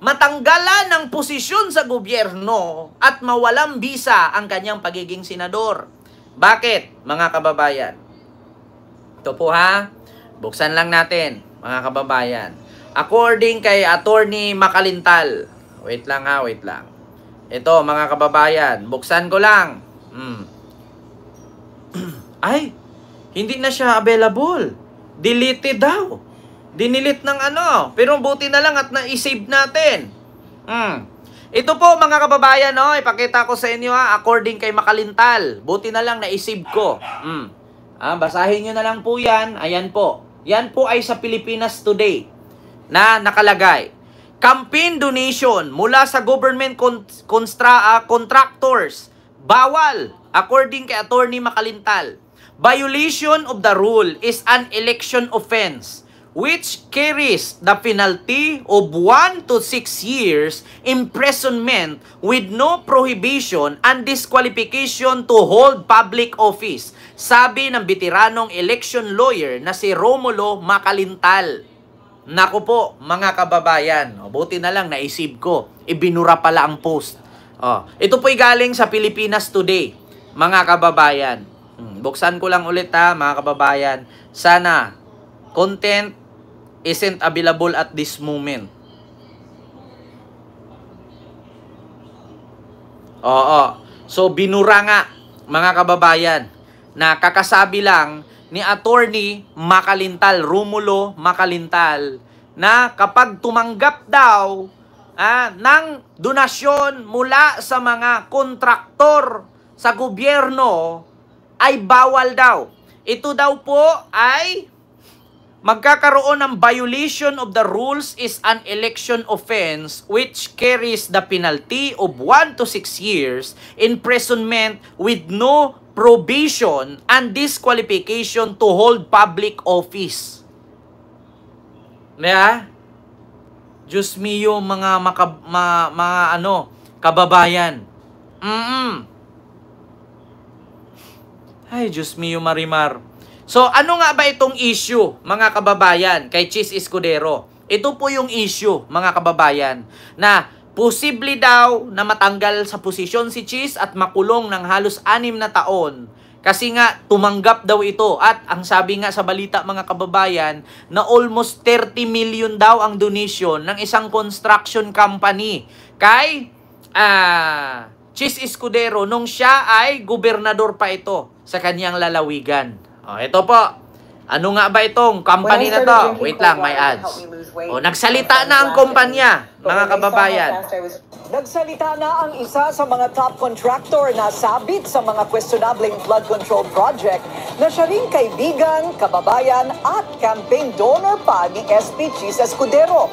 matanggalan ng posisyon sa gobyerno at mawalang bisa ang kanyang pagiging senador. Bakit, mga kababayan? Ito po ha, buksan lang natin, mga kababayan. According kay Attorney Makalintal, wait lang ha, wait lang. Ito, mga kababayan, buksan ko lang. Ay, hindi na siya available. Deleted daw. Dinilit ng ano. Pero buti na lang at na-save natin. Ito po, mga kababayan, no, ipakita ko sa inyo ha, according kay Makalintal. Buti na lang na-save ko. Basahin nyo na lang po yan. Ayan po. Yan po ay sa Pilipinas Today na nakalagay. Campaign donation mula sa government contractors. Bawal, according kay Attorney Makalintal. Violation of the rule is an election offense which carries the penalty of 1 to 6 years imprisonment with no prohibition and disqualification to hold public office. Sabi ng veteranong election lawyer na si Romulo Makalintal. Naku po, mga kababayan, buti na lang naisip ko, ibinura pala ang post. Ito po'y galing sa Pilipinas Today, mga kababayan. Buksan ko lang ulit ha, mga kababayan. Sana, content isn't available at this moment. So, binura nga, mga kababayan, na kakasabi lang ni Attorney Makalintal, Romulo Makalintal, na kapag tumanggap daw ng donasyon mula sa mga kontraktor sa gobyerno, ay bawal daw. Ito daw po ay magkakaroon ng violation of the rules is an election offense which carries the penalty of 1 to 6 years imprisonment with no probation and disqualification to hold public office. Diyos mio, mga kababayan. Ay, Diyos mio, Marimar. So, ano nga ba itong issue, mga kababayan, kay Chis Escudero? Ito po yung issue, mga kababayan, na posible daw na matanggal sa posisyon si Chis at makulong ng halos 6 na taon kasi nga tumanggap daw ito. At ang sabi nga sa balita, mga kababayan, na almost 30 million daw ang donation ng isang construction company kay Chis Escudero nung siya ay gobernador pa ito sa kanyang lalawigan. Ito po. Ano nga ba itong company na to? Wait lang, may ads. Nagsalita na ang kumpanya, mga kababayan. Nagsalita na ang isa sa mga top contractor na sabit sa mga questionableng flood control project na siya rin kaibigan, kababayan at campaign donor pa ni SP Chis Escudero.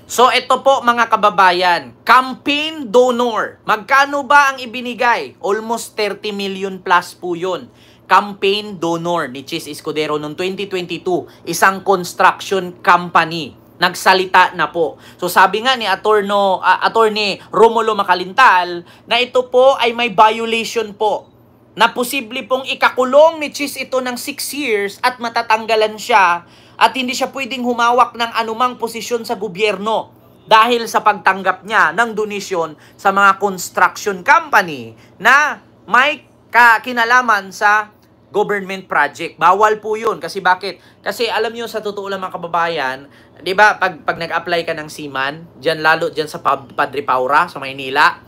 So ito po, mga kababayan, campaign donor. Magkano ba ang ibinigay? Almost 30 million plus po yun. Campaign donor ni Chis Escudero noong 2022, isang construction company. Nagsalita na po. So sabi nga ni Attorney Romulo Makalintal na ito po ay may violation po. Na posible pong ikakulong ni Chis ito ng 6 years at matatanggalan siya at hindi siya pwedeng humawak ng anumang posisyon sa gobyerno dahil sa pagtanggap niya ng donasyon sa mga construction company na may kinalaman sa government project. Bawal po yun. Kasi bakit? Kasi alam nyo, sa totoo lang, mga kababayan, di ba, pag nag-apply ka ng seaman, lalo dyan sa Padre Paura, sa Maynila,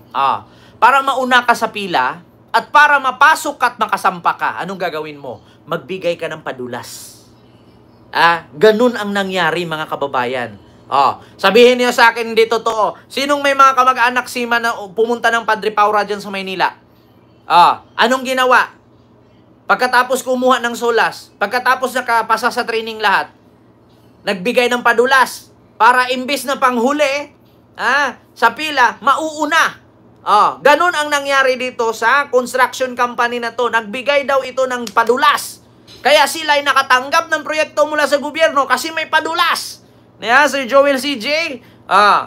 para mauna ka sa pila, at para mapasok at makasampa ka, anong gagawin mo? Magbigay ka ng padulas. Ganun ang nangyari, mga kababayan. Sabihin niyo sa akin, hindi totoo. Sinong may mga kamag-anak seaman na pumunta ng Padre Paura dyan sa Maynila? Anong ginawa? Pagkatapos kumuha ng solas, pagkatapos nakapasa sa training lahat, nagbigay ng padulas para imbis na panghuli sa pila, mauuna. Ganun ang nangyari dito sa construction company na to. Nagbigay daw ito ng padulas. Kaya sila ay nakatanggap ng proyekto mula sa gobyerno kasi may padulas. Sir Joel CJ,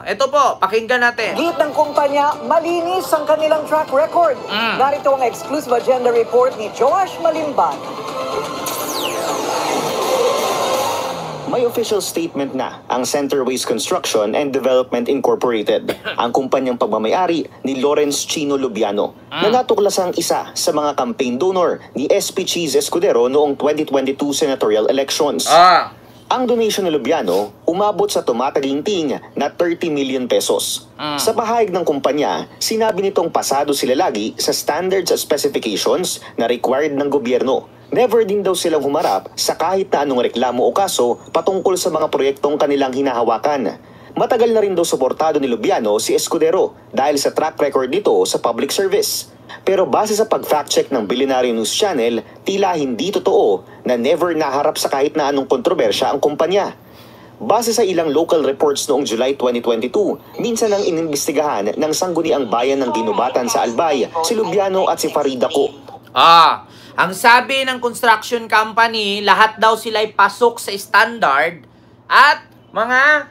ito po, pakinggan natin. Git ng kumpanya, malinis ang kanilang track record. Narito ang exclusive agenda report ni Joash Malimban. May official statement na ang Centerways Construction and Development Incorporated, ang kumpanyang pagmamayari ni Lawrence Chino Lubiano, na natuklasang isa sa mga campaign donor ni SP Cheese Escudero noong 2022 senatorial elections. Ang donation ni Lubiano umabot sa tumataginting na 30 million pesos. Sa pahayag ng kumpanya, sinabi nitong pasado sila lagi sa standards at specifications na required ng gobyerno. Never din daw silang humarap sa kahit na anong reklamo o kaso patungkol sa mga proyektong kanilang hinahawakan. Matagal na rin daw suportado ni Lubiano si Escudero dahil sa track record nito sa public service. Pero base sa pag-fact check ng Billionaire News Channel, tila hindi totoo na never naharap sa kahit na anong kontrobersya ang kumpanya. Base sa ilang local reports noong July 2022, minsan ang inimbestigahan ng sangguniang bayan ng Ginubatan sa Albay, si Lubiano at si Farida Co. Ang sabi ng construction company, lahat daw sila'y pasok sa standard at mga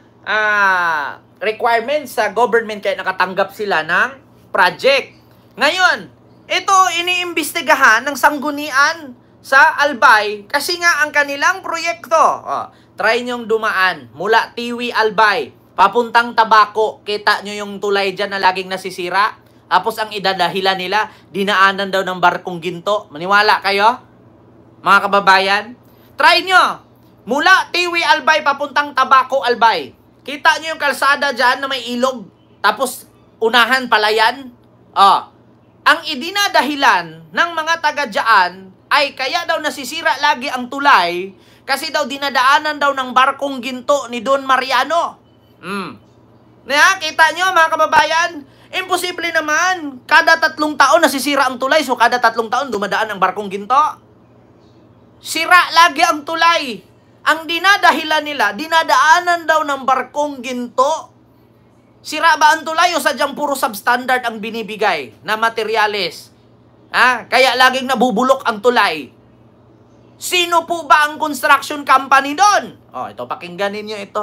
requirements sa government kaya nakatanggap sila ng project. Ngayon, ito iniimbestigahan ng sanggunian sa Albay kasi nga ang kanilang proyekto. Try nyong dumaan mula Tiwi Albay, papuntang Tabaco. Kita nyo yung tulay dyan na laging nasisira? Tapos ang idadahilan nila, dinaanan daw ng barkong ginto. Maniwala kayo? Mga kababayan? Try nyo. Mula Tiwi Albay, papuntang Tabaco Albay. Kita nyo yung kalsada dyan na may ilog. Tapos unahan palayan. Ang idinadahilan ng mga taga dyan ay kaya daw nasisira lagi ang tulay kasi daw dinadaanan daw ng barkong ginto ni Don Mariano. Kita nyo mga kababayan? Imposible naman. Kada 3 taon nasisira ang tulay. So, kada 3 taon dumadaan ang barkong ginto. Sira lagi ang tulay. Ang dinadahilan nila, dinadaanan daw ng barkong ginto. Sira ba ang tulay o sadyang puro substandard ang binibigay na materyales? Kaya laging nabubulok ang tulay. Sino po ba ang construction company doon? Ito, pakinggan ninyo ito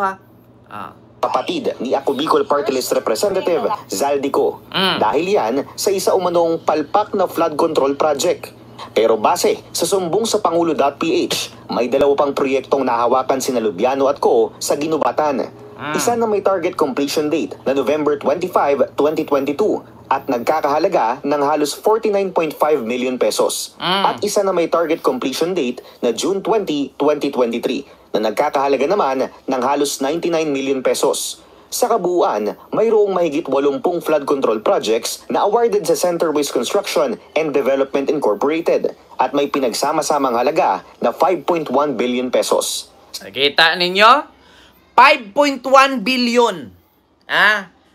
Kapatid ni Ako Bicol Party List Representative Zaldico. Dahil yan sa isa umanong palpak na flood control project. Pero base sa sumbong sa Pangulo.ph, may 2 pang proyektong nahawakan sina Lubiano at Co. sa Ginubatan. Isa na may target completion date na November 25, 2022 at nagkakahalaga ng halos 49.5 million pesos. At isa na may target completion date na June 20, 2023 na nagkakahalaga naman ng halos 99 million pesos. Sa kabuuan, mayroong mahigit 80 flood control projects na awarded sa Centerways Construction and Development Incorporated at may pinagsama-samang halaga na 5.1 billion pesos. Nakita ninyo? 5.1 billion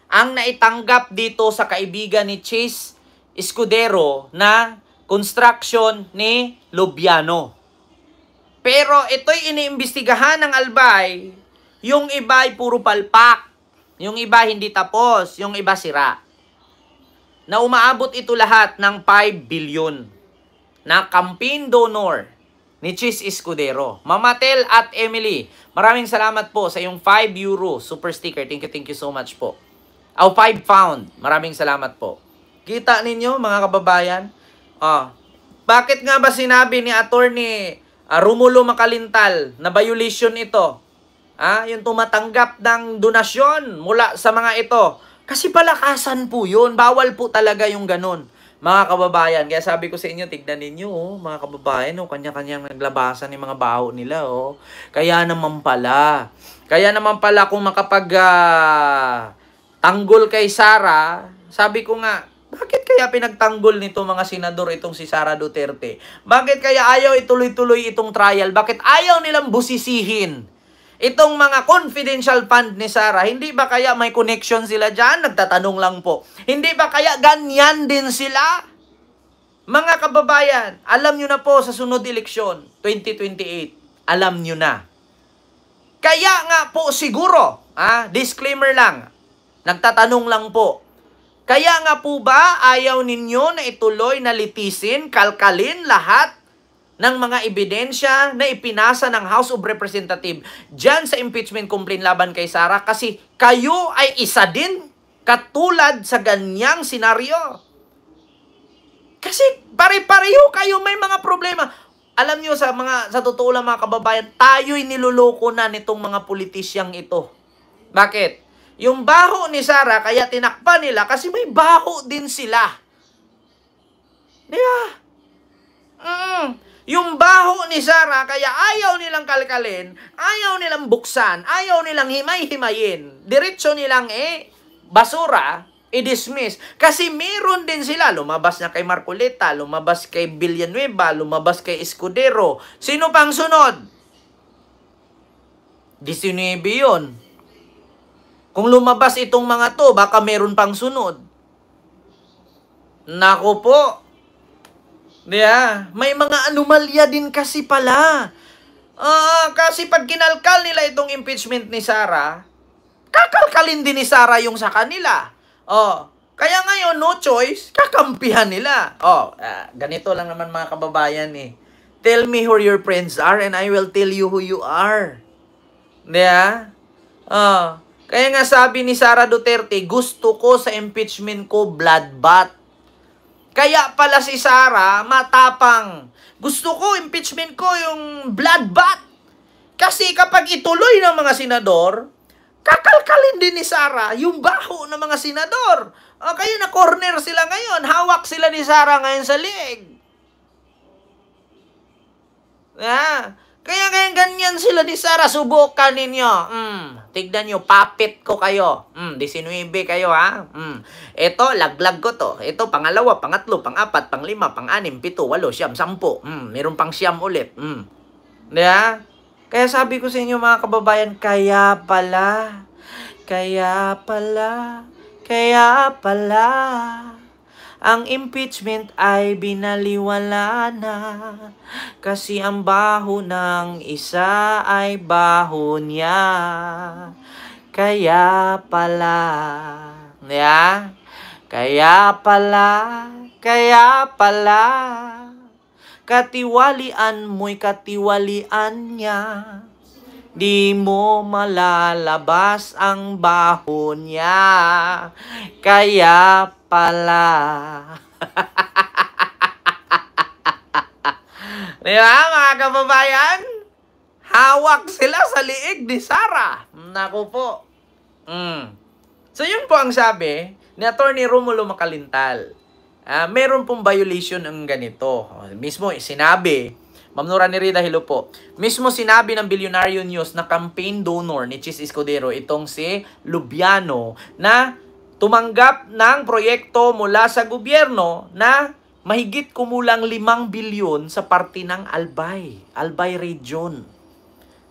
ang naitanggap dito sa kaibigan ni Cheese Escudero na construction ni Lubiano. Pero ito'y iniimbestigahan ng Albay, yung iba ay puro palpak, yung iba hindi tapos, yung iba sira. Na umaabot ito lahat ng 5 billion na campaign donor ni Cheese Escudero. Mamatel at Emily, maraming salamat po sa yung 5 euro super sticker. Thank you so much po. 5 pound. Maraming salamat po. Kita ninyo mga kababayan? Bakit nga ba sinabi ni Attorney Romulo Macalintal na violation ito? Yung tumatanggap ng donasyon mula sa mga ito. Kasi palakasan po yun. Bawal po talaga yung ganun. Mga kababayan, kaya sabi ko sa inyo, tignan ninyo, mga kababayan, kanya-kanyang naglabasan yung mga baho nila. Kaya naman pala kung makapag tanggol kay Sara, sabi ko nga, bakit kaya pinagtanggol nito mga senador itong si Sara Duterte? Bakit kaya ayaw ituloy-tuloy itong trial? Bakit ayaw nilang busisihin itong mga confidential fund ni Sara? Hindi ba kaya may connection sila dyan? Nagtatanong lang po. Hindi ba kaya ganyan din sila? Mga kababayan, alam nyo na po sa sunod eleksyon, 2028, alam nyo na. Kaya nga po siguro, disclaimer lang, nagtatanong lang po, kaya nga po ba ayaw ninyo na ituloy na litisin, kalkalin lahat ng mga ebidensya na ipinasa ng House of Representatives dyan sa impeachment complaint laban kay Sara kasi kayo ay isa din katulad sa ganyang senaryo. Kasi pare-pareho kayo may mga problema. alam nyo, sa totoo lang mga kababayan, tayo'y niloloko na nitong mga politisyang ito. Bakit? Yung baho ni Sara, kaya tinakpan nila kasi may baho din sila. Di ba? Yung baho ni Sara, kaya ayaw nilang kalkalin, ayaw nilang buksan, ayaw nilang himay-himayin. Diretso nilang basura, i-dismiss. Kasi meron din sila. Lumabas na kay Marcoleta, lumabas kay Villanueva, lumabas kay Escudero. Sino pang sunod? 19 yun. Kung lumabas itong mga to, baka meron pang sunod. Naku po. May mga anomalya din kasi pala. Kasi pag kinalkal nila itong impeachment ni Sara, kakalkalin din ni Sara yung sa kanila. Kaya ngayon, no choice, kakampihan nila. Ganito lang naman mga kababayan Tell me who your friends are and I will tell you who you are. Kaya nga sabi ni Sara Duterte, gusto ko sa impeachment ko bloodbath. Kaya pala si Sara matapang. Gusto ko impeachment ko yung bloodbath. Kasi kapag ituloy ng mga senador, kakalkalin din ni Sara yung baho ng mga senador. Kaya na corner sila ngayon. Hawak sila ni Sara ngayon sa liig. Kaya ganyan sila ni Sara. Subukan ninyo. Tignan nyo, puppet ko kayo. 19 kayo ha. Ito, laglag ko to. Ito, pangalawa, pangatlo, pangapat, panglima, pang-anim, 7, 8, 9, 10. Meron pang 9 ulit. Kaya sabi ko sa inyo mga kababayan, kaya pala, ang impeachment ay binaliwala na kasi ang baho ng isa ay baho niya. Kaya pala. Kaya pala. Katiwalian mo'y katiwalian niya. Di mo malalabas ang baho niya. Kaya pala. Diba mga kababayan? Hawak sila sa liig ni Sara. Naku po. So yun po ang sabi ni Attorney Romulo Macalintal. Meron pong violation ng ganito. Mismo sinabi, Ma'am Nora Nerida, hello po. Mismo sinabi ng Billionaire News na campaign donor ni Chis Escudero, itong si Lubiano, na tumanggap ng proyekto mula sa gobyerno na mahigit kumulang 5 bilyon sa parte ng Albay region.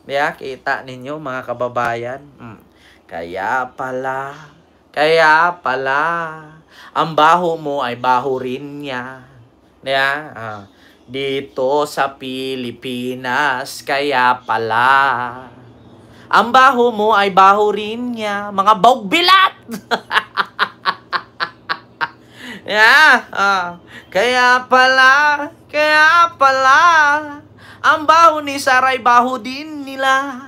Kita ninyo mga kababayan. Kaya pala, ang baho mo ay baho rin niya. Dito sa Pilipinas, kaya pala. Ang baho mo ay baho rin niya. Mga baugbilat! Kaya pala, ang baho ni Sara ay baho din nila.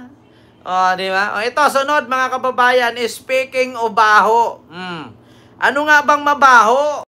Diba? Ito, sunod mga kababayan, speaking of baho. Ano nga bang mabaho?